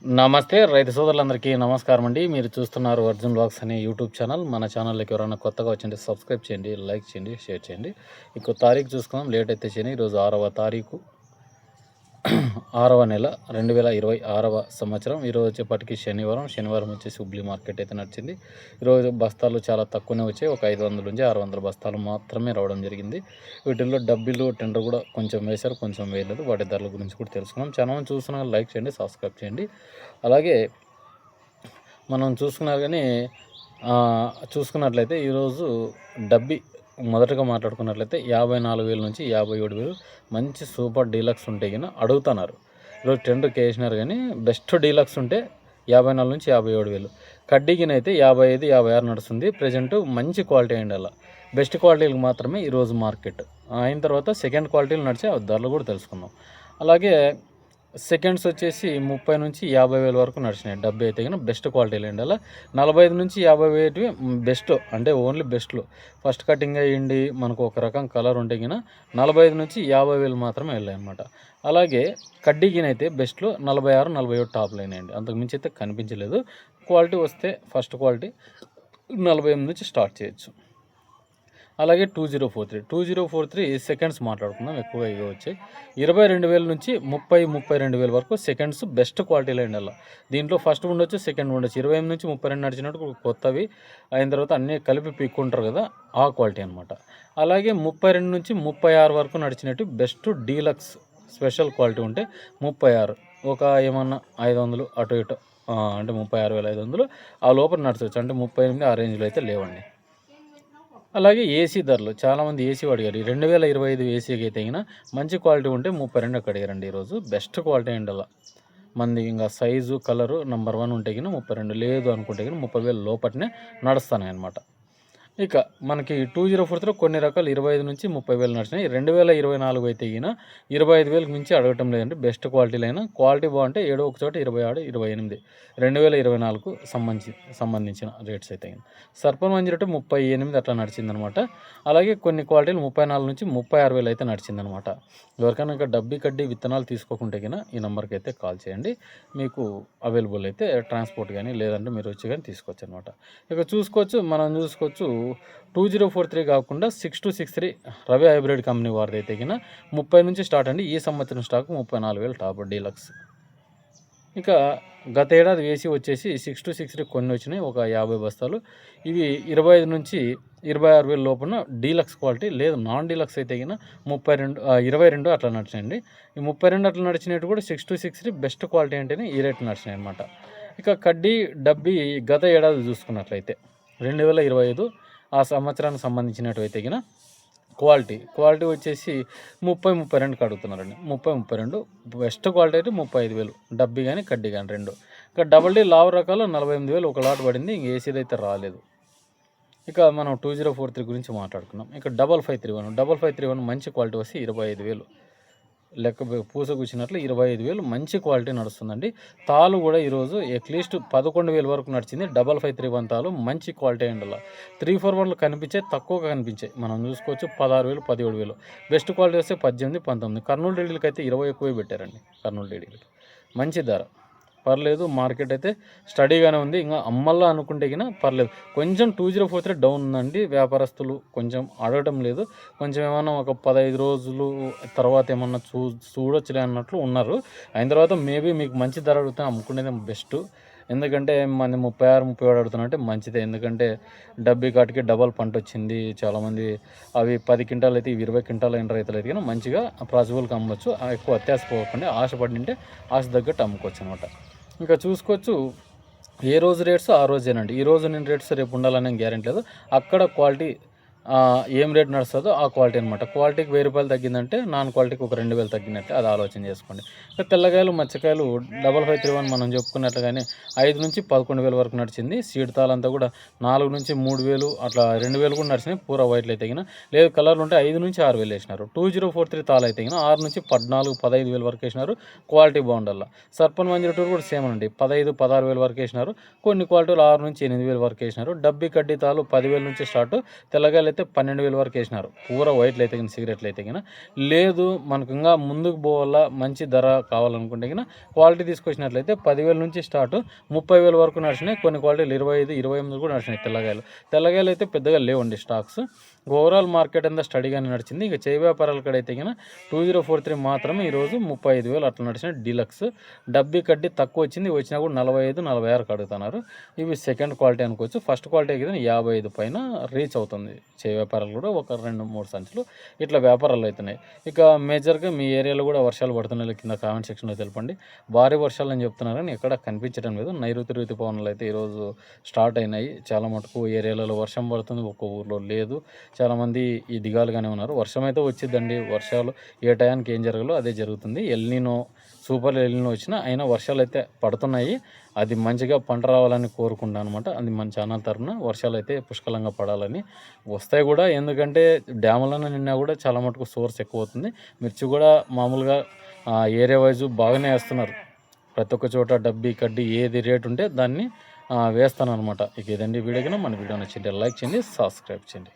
నమస్తే రైతు సోదరులందరికీ నమస్కారం అండి. మీరు చూస్తున్నారు అర్జున్ బ్లాగ్స్ అనే యూట్యూబ్ ఛానల్. మన ఛానల్లోకి ఎవరైనా కొత్తగా వచ్చింటే సబ్స్క్రైబ్ చేయండి, లైక్ చేయండి, షేర్ చేయండి. ఇంకో తారీఖు చూసుకుందాం, లేట్ అయితే చేయని. ఈరోజు 6వ తారీఖు 6వ నెల 2026వ సంవత్సరం. ఈరోజు వచ్చేప్పటికి శనివారం వచ్చేసి హుబ్లీ మార్కెట్ అయితే నడిచింది. ఈరోజు బస్తాలు చాలా తక్కువనే వచ్చాయి. ఒక 500 నుంచి 600 బస్తాలు మాత్రమే రావడం జరిగింది. వీటిల్లో డబ్బీలు టెండర్ కూడా కొంచెం వేశారు, కొంచెం వేయలేదు. వాటి ధరల గురించి కూడా తెలుసుకున్నాం. ఛానల్ చూస్తున్నా లైక్ చేయండి, సబ్స్క్రైబ్ చేయండి. అలాగే మనం చూసుకున్నట్లయితే ఈరోజు డబ్బీ మొదటగా మాట్లాడుకున్నట్లయితే 54,000 నుంచి 57,000 మంచి సూపర్ డీలక్స్ ఉంటే కానీ అడుగుతున్నారు. ఈరోజు టెండర్కి వేసినారు కానీ బెస్ట్ డీలక్స్ ఉంటే 54 నుంచి 57,000. కడ్డీకినైతే 55, 56 నడుస్తుంది. ప్రజెంట్ మంచి క్వాలిటీ అయింది. అలా బెస్ట్ క్వాలిటీలకు మాత్రమే ఈరోజు మార్కెట్ అయిన తర్వాత సెకండ్ క్వాలిటీలు నడిచే ధరలు కూడా తెలుసుకుందాం. అలాగే సెకండ్స్ వచ్చేసి 30 నుంచి 50,000 వరకు నడిచినాయి. 70 అయితే కానీ బెస్ట్ క్వాలిటీలు అండి. అలా 45 నుంచి 50,000 బెస్ట్, అంటే ఓన్లీ బెస్ట్లు. ఫస్ట్ కటింగ్ అయ్యింది మనకు ఒక రకం కలర్ ఉంటే కినా 45 నుంచి 50,000 మాత్రమే వెళ్ళాయి అనమాట. అలాగే కడ్డీకినైతే బెస్ట్లో 46, 47 టాప్ లైన్ అండి. అంతకు మించి అయితే కనిపించలేదు. క్వాలిటీ వస్తే ఫస్ట్ క్వాలిటీ 48 నుంచి స్టార్ట్ చేయొచ్చు. అలాగే 2043 సెకండ్స్ మాట్లాడుకుందాం. ఎక్కువగా ఇవి వచ్చాయి 22,000 నుంచి 32,000 వరకు సెకండ్స్ బెస్ట్ క్వాలిటీలో అండి. అలా దీంట్లో ఫస్ట్ ఉండొచ్చు, సెకండ్ ఉండొచ్చు. 28 నుంచి 32 నడిచినట్టు కొత్తవి అయిన తర్వాత అన్నీ కలిపి పీక్కుంటారు కదా, ఆ క్వాలిటీ అనమాట. అలాగే 32 నుంచి 36 వరకు నడిచినట్టు బెస్ట్ డీలక్స్ స్పెషల్ క్వాలిటీ ఉంటే 36, ఒక ఏమన్నా 500 అటు ఇటు, అంటే 36,500 ఆ లోపల నడచవచ్చు. అంటే 38 ఆ రేంజ్లో అయితే లేవండి. అలాగే ఏసీ ధరలు చాలామంది ఏసీ అడిగారు. 2025 ఏసీకి అయితే అయినా మంచి క్వాలిటీ ఉంటే 32 అడిగారండి. ఈరోజు బెస్ట్ క్వాలిటీ అండి. అలా మంది ఇంకా సైజు కలరు నెంబర్ 1 ఉంటే కినా 32, లేదు అనుకుంటే కినా 30,000 లోపలనే నడుస్తాయి అన్నమాట. ఇక మనకి 2043 కొన్ని రకాలు 25 నుంచి 30,000 నడిచినాయి. 2024 అయితే ఈయన 25,000కి మించి అడగటం లేదండి. బెస్ట్ క్వాలిటీలైనా క్వాలిటీ బాగుంటే ఏడో ఒక చోట 26, 28 2024కు సంబంధించిన రేట్స్ అయితే సర్పన్ 38 అట్లా నడిచిందనమాట. అలాగే కొన్ని క్వాలిటీలు 34 నుంచి 36,000 అయితే నడిచిందనమాట. ఎవరికైనా ఇంకా డబ్బీ కడ్డీ విత్తనాలు తీసుకోకుంటే కన్నా ఈ నెంబర్కి అయితే కాల్ చేయండి. మీకు అవైలబుల్ అయితే ట్రాన్స్పోర్ట్ కానీ లేదంటే మీరు వచ్చి కానీ తీసుకోవచ్చు అనమాట. ఇక మనం చూసుకోవచ్చు 2043 కాకుండా 6263 రవి హైబ్రిడ్ కంపెనీ వారిది అయితే కింద 30 నుంచి స్టార్ట్ అండి. ఈ సంవత్సరం స్టాక్ 34,000 టాప్ డీలక్స్. ఇక గత ఏడాది వేసి వచ్చేసి 6263 కొన్ని వచ్చినాయి, ఒక 50 బస్తాలు. ఇవి 25 నుంచి 26,000 లోపల డీలక్స్ క్వాలిటీ, లేదు నాన్ డీలక్స్ అయితే కింద 22 అట్లా నడిచినాయండి. ఈ 32 అట్లా నడిచినట్టు కూడా 6263 బెస్ట్ క్వాలిటీ అంటేనే ఈ రేట్ నడిచినాయి అనమాట. ఇక కడ్డీ డబ్బీ గత ఏడాది చూసుకున్నట్లయితే 2025 ఆ సంవత్సరానికి సంబంధించినట్టు కిన క్వాలిటీ వచ్చేసి 30-32కి అడుగుతున్నారండి. 30-32 బెస్ట్ క్వాలిటీ అయితే 35,000 డబ్బీ కానీ కడ్డీ కానీ రెండు. ఇక డబల్ డీ లావు రకాలు 48,000 ఒక లాట్ పడింది. ఇంక ఏసీది అయితే రాలేదు. ఇక మనం 2043 గురించి మాట్లాడుకున్నాం. ఇక 5531 మంచి క్వాలిటీ వస్తే 25,000 లెక్క పూస కూర్చున్నట్లు 25,000 మంచి క్వాలిటీ నడుస్తుందండి. తాలు కూడా ఈరోజు అట్లీస్ట్ 11,000 వరకు నడిచింది. 5531 తాలు మంచి క్వాలిటీ అండి. అలా 341 కనిపించాయి, తక్కువగా కనిపించాయి. మనం చూసుకోవచ్చు 16,000, 17,000 బెస్ట్ క్వాలిటీ వస్తే 18, 19. కర్నూలు డీడీలకి అయితే 20 ఎక్కువే పెట్టారండి. కర్నూలు డీడీలకి మంచి ధర, పర్లేదు. మార్కెట్ అయితే స్టడీగానే ఉంది. ఇంకా అమ్మల్లా అనుకుంటే కినా పర్లేదు. కొంచెం 2043 డౌన్ ఉందండి. వ్యాపారస్తులు కొంచెం అడగటం లేదు. కొంచెం ఏమన్నా ఒక 15 రోజులు తర్వాత ఏమన్నా చూడొచ్చులే అన్నట్లు ఉన్నారు. అయిన తర్వాత మేబీ మీకు మంచి ధర అడిగితే అమ్ముకునేది బెస్ట్. ఎందుకంటే మంది 36, 37 అడుగుతున్నట్టే మంచిదే. ఎందుకంటే డబ్బీ కాటికి డబల్ పంట వచ్చింది. చాలామంది అవి 10 క్వింటాలు అయితే 20 క్వింటాలు అయిన రైతులు అయితే కానీ మంచిగా పాసిబుల్గా అమ్మవచ్చు. ఎక్కువ అత్యాశ పోకుండా ఆశపడింటే ఆశ తగ్గట్టు అమ్ముకోవచ్చు అనమాట. ఇంకా చూసుకోవచ్చు ఏ రోజు రేట్స్ ఆ రోజేనండి. ఈ రోజు నేను రేట్స్ రేపు ఉండాలనే గ్యారెంటీ లేదు. అక్కడ క్వాలిటీ ఏం రేట్ నడుస్తుందో ఆ క్వాలిటీ అనమాట. క్వాలిటీకి 1000 రూపాయలు తగ్గిందంటే నాన్ క్వాలిటీకి ఒక 2,000 తగ్గినట్టే, అది ఆలోచన చేసుకోండి. ఇంకా తెల్లగాయలు మచ్చకాయలు 5531 మనం చెప్పుకున్నట్లుగానే 5 నుంచి 11,000 వరకు నడిచింది. సీడ్ తాలంతా కూడా 4 నుంచి 3,000 అట్లా 2,000 కూడా నడిచినాయి. పూర వైట్లు అయితే కినా లేదు, కలర్లు ఉంటే 5 నుంచి 6,000 వేసినారు. 2043 తాలు అయితే కినా 6 నుంచి 14, 15,000 వరకు వేసినారు. క్వాలిటీ బాగుండాల. సర్పన్ 102 కూడా సేమ్ అండి. 15, 16,000 వరకు వేసినారు. కొన్ని క్వాలిటీలు 6 నుంచి 8,000 వరకు వేసినారు. డబ్బీ కడ్డీ తాలు 10,000 నుంచి స్టార్ట్. తెల్లగాయలు అయితే 12,000 వరకు వేసినారు. పూర వైట్లు అయితే కానీ సిగరెట్లు అయితే కానీ లేదు, మనకు ఇంకా ముందుకు పోవాలా, మంచి ధర కావాలనుకుంటే కానీ క్వాలిటీ తీసుకొచ్చినట్లయితే 10,000 నుంచి స్టార్ట్ 30,000 వరకు నడిచినాయి. కొన్ని క్వాలిటీలు 25, 28 కూడా నడిచినాయి. తెల్లగాయలు అయితే పెద్దగా లేవండి స్టాక్స్. ఓవరాల్ మార్కెట్ అంతా స్టడీగానే నడిచింది. ఇక చేయి వ్యాపారాల కాడ అయితే కన్నా 2043 మాత్రమే ఈరోజు 35,000 అట్లా నడిచిన డీలక్స్. డబ్బీ కడ్డీ తక్కువ వచ్చింది, వచ్చినా కూడా 45, 46 అడుగుతున్నారు. ఇవి సెకండ్ క్వాలిటీ అనుకోవచ్చు. ఫస్ట్ క్వాలిటీ అయితే 55 పైన రీచ్ అవుతుంది. చేయి వ్యాపారాలు కూడా ఒక 2-3 సంచులు ఇట్లా వ్యాపారాలు అవుతున్నాయి. ఇక మేజర్గా మీ ఏరియాలో కూడా వర్షాలు పడుతున్నాయి కింద కామెంట్ సెక్షన్లో తెలపండి. భారీ వర్షాలు అని చెప్తున్నారు కానీ ఎక్కడ కనిపించడం లేదు. నైరుతి ఋతుపవనాలు అయితే ఈరోజు స్టార్ట్ అయినాయి. చాలా మటుకు ఏరియాలలో వర్షం పడుతుంది, ఒక్క ఊర్లో లేదు. చాలామంది ఈ దిగాలుగానే ఉన్నారు. వర్షం అయితే వచ్చిందండి. వర్షాలు ఏ టయానికి ఏం జరగాలో అదే జరుగుతుంది. ఎల్నినో సూపర్ ఎల్నినో వచ్చినా అయినా వర్షాలు అయితే పడుతున్నాయి. అది మంచిగా పంట రావాలని కోరుకుంటాను అనమాట. అది మన ఛానల్ తరఫున వర్షాలు అయితే పుష్కలంగా పడాలని వస్తాయి కూడా. ఎందుకంటే డ్యాములను నిన్నా కూడా చాలా మటుకు సోర్స్ ఎక్కువ అవుతుంది. మిర్చి కూడా మామూలుగా ఏరియా వైజు బాగానే వేస్తున్నారు. ప్రతి ఒక్క చోట డబ్బీ కడ్డీ ఏది రేటు ఉంటే దాన్ని వేస్తాను అనమాట. ఇక ఇదండి వీడియో. మన వీడియో నచ్చింటే లైక్ చేయండి, సబ్స్క్రైబ్ చేయండి.